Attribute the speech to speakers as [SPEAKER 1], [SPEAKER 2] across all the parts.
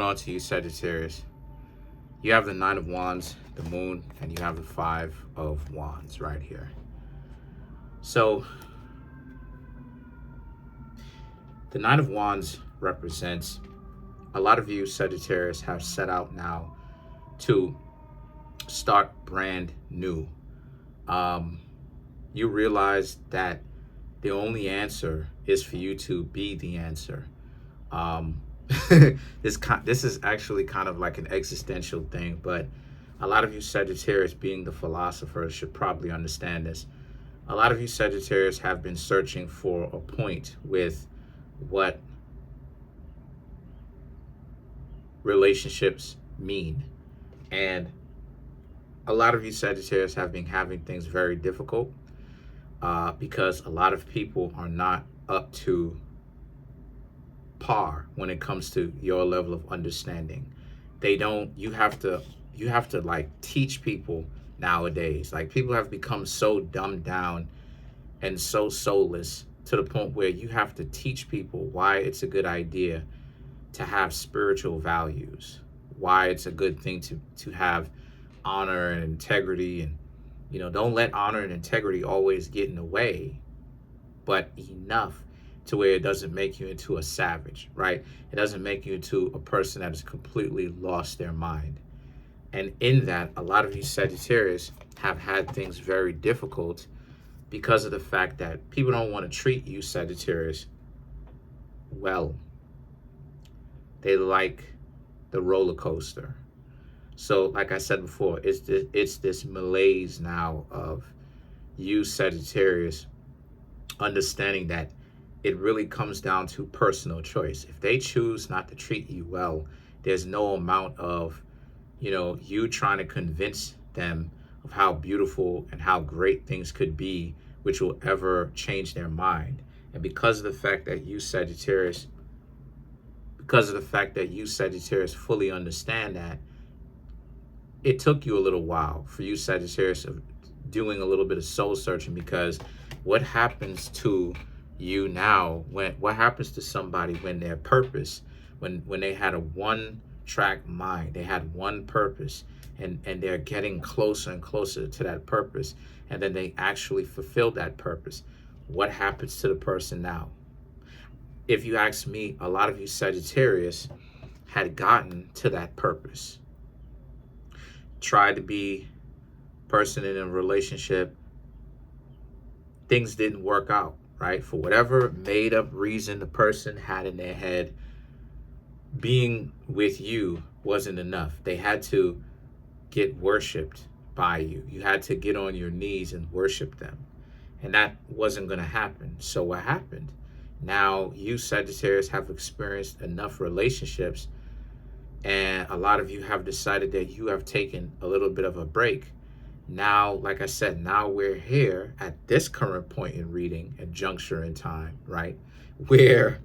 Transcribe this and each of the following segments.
[SPEAKER 1] On to you, Sagittarius. You have the Nine of Wands, the Moon, and you have the Five of Wands right here. So, the Nine of Wands represents a lot of you, Sagittarius, have set out now to start brand new. You realize that the only answer is for you to be the answer. This is actually kind of like an existential thing, but a lot of you Sagittarius, being the philosophers, should probably understand this. A lot of you Sagittarius have been searching for a point with what relationships mean. And a lot of you Sagittarius have been having things very difficult because a lot of people are not up to par when it comes to your level of understanding. You have to like teach people nowadays. Like, people have become so dumbed down and so soulless to the point where you have to teach people why it's a good idea to have spiritual values, why it's a good thing to have honor and integrity, and don't let honor and integrity always get in the way, but enough to where it doesn't make you into a savage, right? It doesn't make you into a person that has completely lost their mind. And in that, a lot of you Sagittarius have had things very difficult because of the fact that people don't want to treat you Sagittarius well. They like the roller coaster. So like I said before, it's this malaise now of you Sagittarius understanding that it really comes down to personal choice. If they choose not to treat you well, there's no amount of, you trying to convince them of how beautiful and how great things could be, which will ever change their mind. And because of the fact that you Sagittarius fully understand that, it took you a little while for you Sagittarius of doing a little bit of soul searching, because what happens to you now, what happens to somebody when their purpose, when they had a one-track mind, they had one purpose, and they're getting closer and closer to that purpose, and then they actually fulfill that purpose, what happens to the person now? If you ask me, a lot of you Sagittarius had gotten to that purpose, tried to be person in a relationship, things didn't work out, right? For whatever made up reason the person had in their head, being with you wasn't enough. They had to get worshipped by you. You had to get on your knees and worship them. And that wasn't going to happen. So what happened? Now you Sagittarius have experienced enough relationships, and a lot of you have decided that you have taken a little bit of a break. Now, like I said, now we're here at this current point in reading and juncture in time, right? Where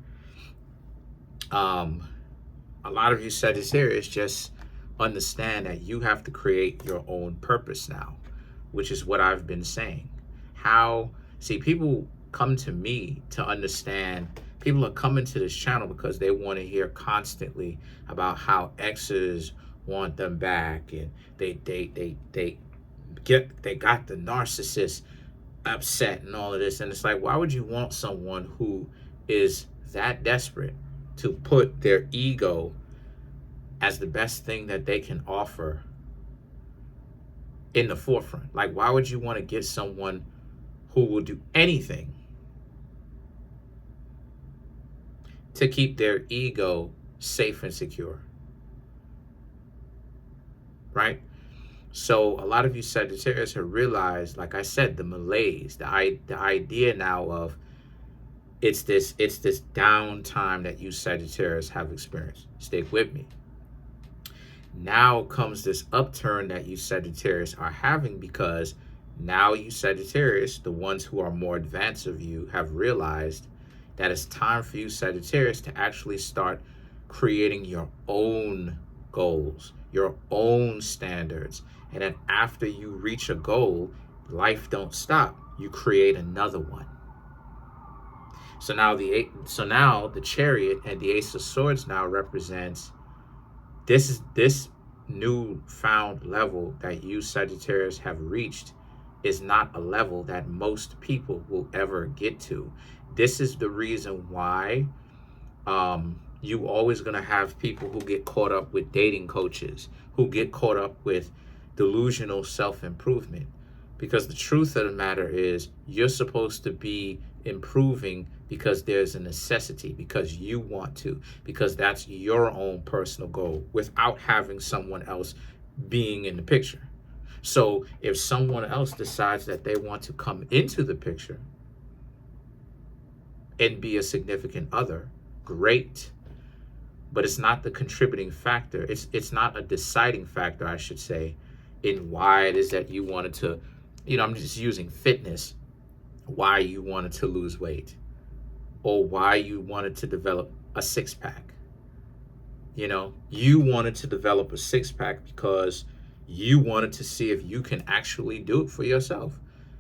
[SPEAKER 1] a lot of you Sagittarius just understand that you have to create your own purpose now, which is what I've been saying. People come to me to understand. People are coming to this channel because they want to hear constantly about how exes want them back, and they got the narcissist upset and all of this. And it's like, why would you want someone who is that desperate to put their ego as the best thing that they can offer in the forefront? Like, why would you want to get someone who will do anything to keep their ego safe and secure, right? So a lot of you Sagittarius have realized, like I said, the malaise, the idea now of it's this downtime that you Sagittarius have experienced. Stick with me. Now comes this upturn that you Sagittarius are having, because now you Sagittarius, the ones who are more advanced of you, have realized that it's time for you Sagittarius to actually start creating your own goals, your own standards. And then after you reach a goal, life don't stop. You create another one. So now the Chariot and the Ace of Swords now represents This newfound level that you Sagittarius have reached is not a level that most people will ever get to. This is the reason why you always going to have people who get caught up with dating coaches, who get caught up with delusional self-improvement. Because the truth of the matter is, you're supposed to be improving because there's a necessity, because you want to, because that's your own personal goal without having someone else being in the picture. So if someone else decides that they want to come into the picture and be a significant other, great. But it's not the contributing factor. It's not a deciding factor, I should say, in why it is that you wanted to, I'm just using fitness, why you wanted to lose weight or why you wanted to develop a six-pack. You wanted to develop a six-pack because you wanted to see if you can actually do it for yourself.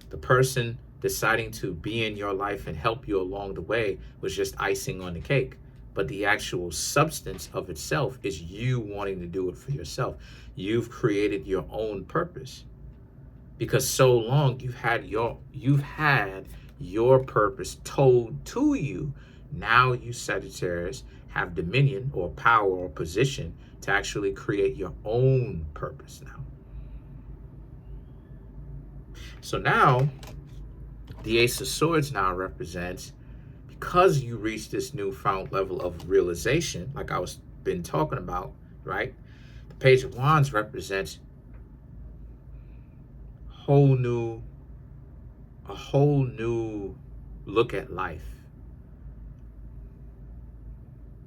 [SPEAKER 1] The person deciding to be in your life and help you along the way was just icing on the cake. But the actual substance of itself is you wanting to do it for yourself. You've created your own purpose. Because so long you've had your purpose told to you. Now you Sagittarius have dominion or power or position to actually create your own purpose now. So now the Ace of Swords now represents, because you reach this newfound level of realization, like I was been talking about, right? The Page of Wands represents a whole new look at life.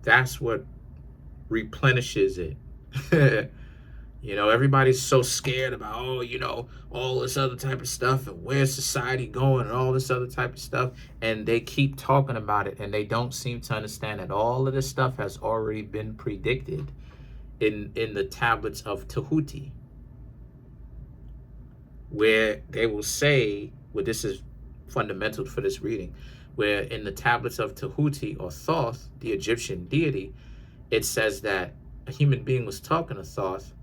[SPEAKER 1] That's what replenishes it. Everybody's so scared about, all this other type of stuff and where's society going and all this other type of stuff. And they keep talking about it and they don't seem to understand that all of this stuff has already been predicted in the tablets of Tahuti, where they will say, well, this is fundamental for this reading, where in the tablets of Tahuti or Thoth, the Egyptian deity, it says that a human being was talking to Thoth,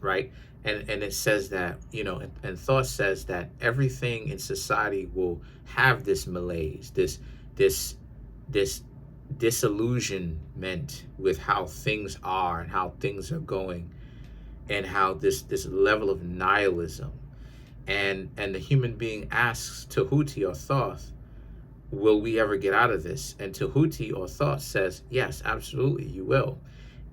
[SPEAKER 1] right? And it says that, and Thoth says that everything in society will have this malaise, this disillusionment with how things are and how things are going, and how this level of nihilism. And the human being asks Tahuti or Thoth, will we ever get out of this? And Tahuti or Thoth says, yes, absolutely, you will.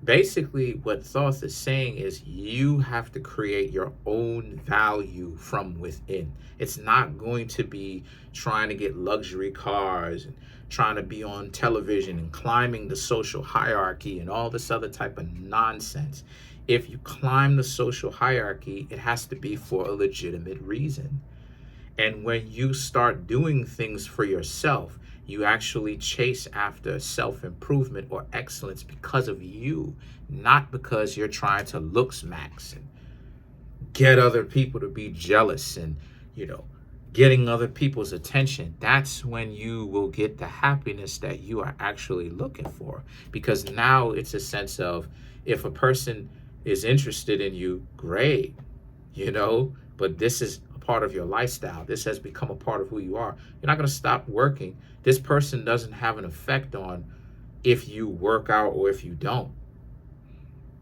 [SPEAKER 1] Basically, what Thoth is saying is you have to create your own value from within. It's not going to be trying to get luxury cars and trying to be on television and climbing the social hierarchy and all this other type of nonsense. If you climb the social hierarchy, it has to be for a legitimate reason. And when you start doing things for yourself, you actually chase after self-improvement or excellence because of you, not because you're trying to looks max and get other people to be jealous and, getting other people's attention. That's when you will get the happiness that you are actually looking for. Because now it's a sense of, if a person is interested in you, great, but this is a part of your lifestyle. This has become a part of who you are. You're not going to stop working. This person doesn't have an effect on if you work out or if you don't.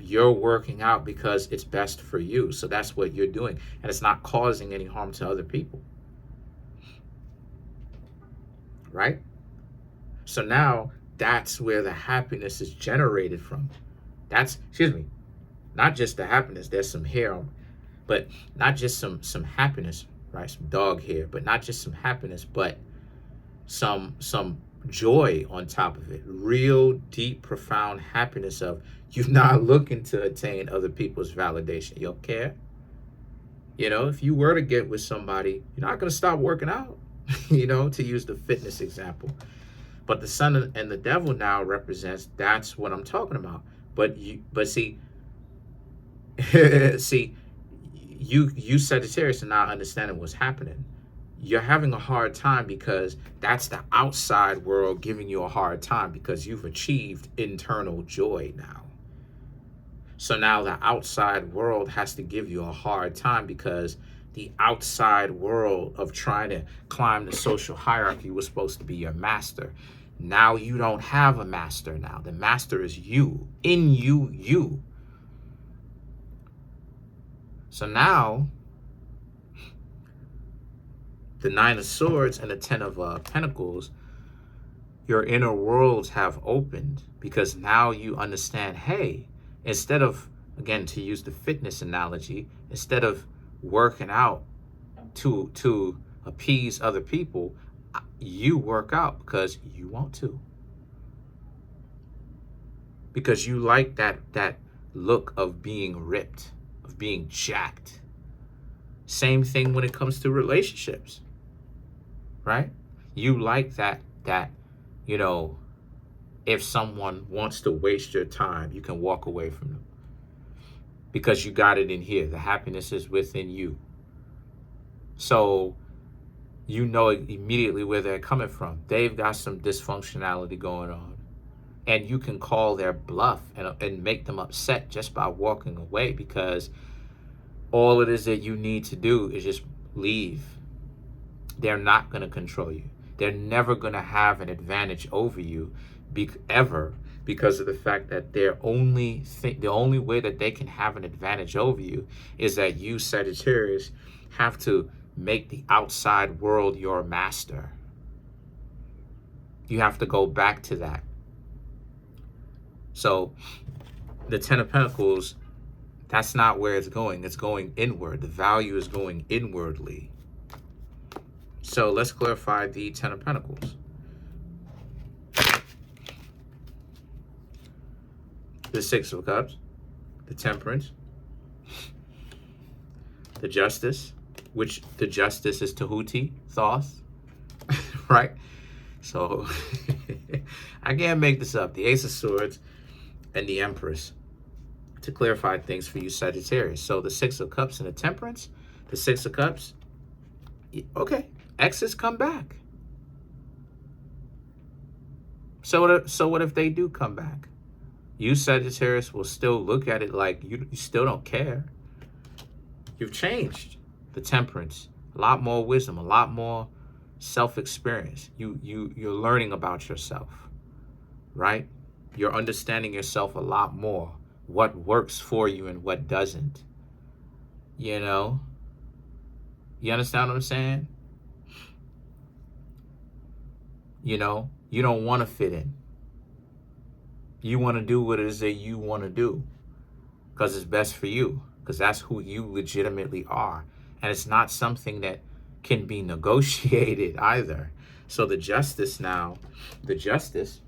[SPEAKER 1] You're working out because it's best for you. So that's what you're doing. And it's not causing any harm to other people. Right? So now that's where the happiness is generated from. Not just the happiness. There's some hair, but not just some happiness, right? Some dog hair, but not just some happiness, but some joy on top of it. Real deep, profound happiness of you're not looking to attain other people's validation. You don't care. If you were to get with somebody, you're not going to stop working out, to use the fitness example. But the sun and the devil now represents, that's what I'm talking about. But see, you Sagittarius are not understanding what's happening. You're having a hard time because that's the outside world giving you a hard time because you've achieved internal joy now. So now the outside world has to give you a hard time because the outside world of trying to climb the social hierarchy was supposed to be your master. Now you don't have a master now. The master is you. In you, you. So now, the Nine of Swords and the Ten of Pentacles, your inner worlds have opened because now you understand, hey, instead of, again, to use the fitness analogy, instead of working out to appease other people, you work out because you want to. Because you like that look of being ripped, of being jacked. Same thing when it comes to relationships, right? You like that, you know, if someone wants to waste your time, you can walk away from them. Because you got it in here. The happiness is within you. So you know immediately where they're coming from. They've got some dysfunctionality going on. And you can call their bluff and make them upset just by walking away, because all it is that you need to do is just leave. They're not going to control you. They're never going to have an advantage over you ever, because of the fact that the only way that they can have an advantage over you is that you, Sagittarius, have to make the outside world your master. You have to go back to that. So the Ten of Pentacles, that's not where it's going. It's going inward. The value is going inwardly. So let's clarify the Ten of Pentacles. The Six of Cups, the Temperance, the Justice, which the Justice is Tahuti, Thoth, right? So I can't make this up. The Ace of Swords and the Empress, to clarify things for you, Sagittarius. So the Six of Cups and the Temperance, the Six of Cups, okay, exes come back. So what if they do come back? You, Sagittarius, will still look at it like you still don't care. You've changed. The Temperance, a lot more wisdom, a lot more self-experience. You're learning about yourself, right? You're understanding yourself a lot more. What works for you and what doesn't. You know? You understand what I'm saying? You know, you don't want to fit in. You want to do what it is that you want to do because it's best for you, because that's who you legitimately are. And it's not something that can be negotiated either. So the Justice now, the Justice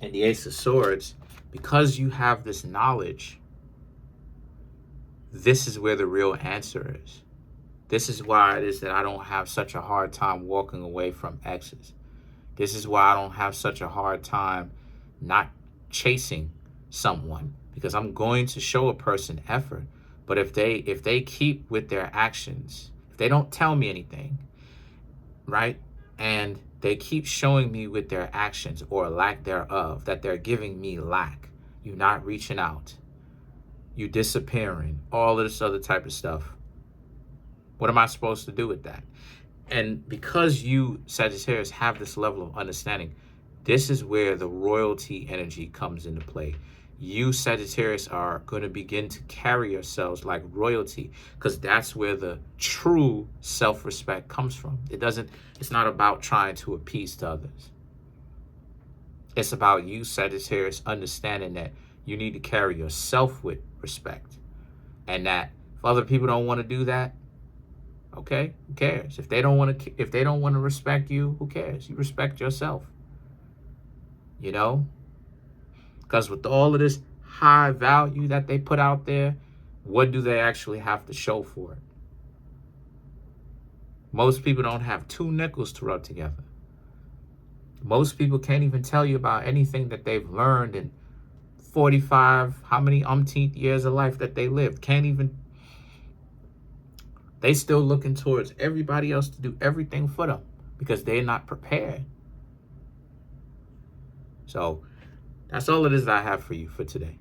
[SPEAKER 1] and the Ace of Swords, because you have this knowledge, this is where the real answer is. This is why it is that I don't have such a hard time walking away from exes. This is why I don't have such a hard time not chasing someone, because I'm going to show a person effort. But if they keep with their actions, if they don't tell me anything, right, and they keep showing me with their actions or lack thereof that they're giving me lack, you not reaching out, you disappearing, all of this other type of stuff, what am I supposed to do with that? And because you, Sagittarius, have this level of understanding, this is where the royalty energy comes into play. You, Sagittarius, are going to begin to carry yourselves like royalty, because that's where the true self-respect comes from. It's not about trying to appease to others. It's about you, Sagittarius, understanding that you need to carry yourself with respect. And that if other people don't want to do that, okay, who cares? If they don't want to respect you, who cares? You respect yourself. You know? Because with all of this high value that they put out there, what do they actually have to show for it? Most people don't have 2 nickels to rub together. Most people can't even tell you about anything that they've learned in 45, how many umpteenth years of life that they lived. They still looking towards everybody else to do everything for them because they're not prepared. So that's all it is that I have for you for today.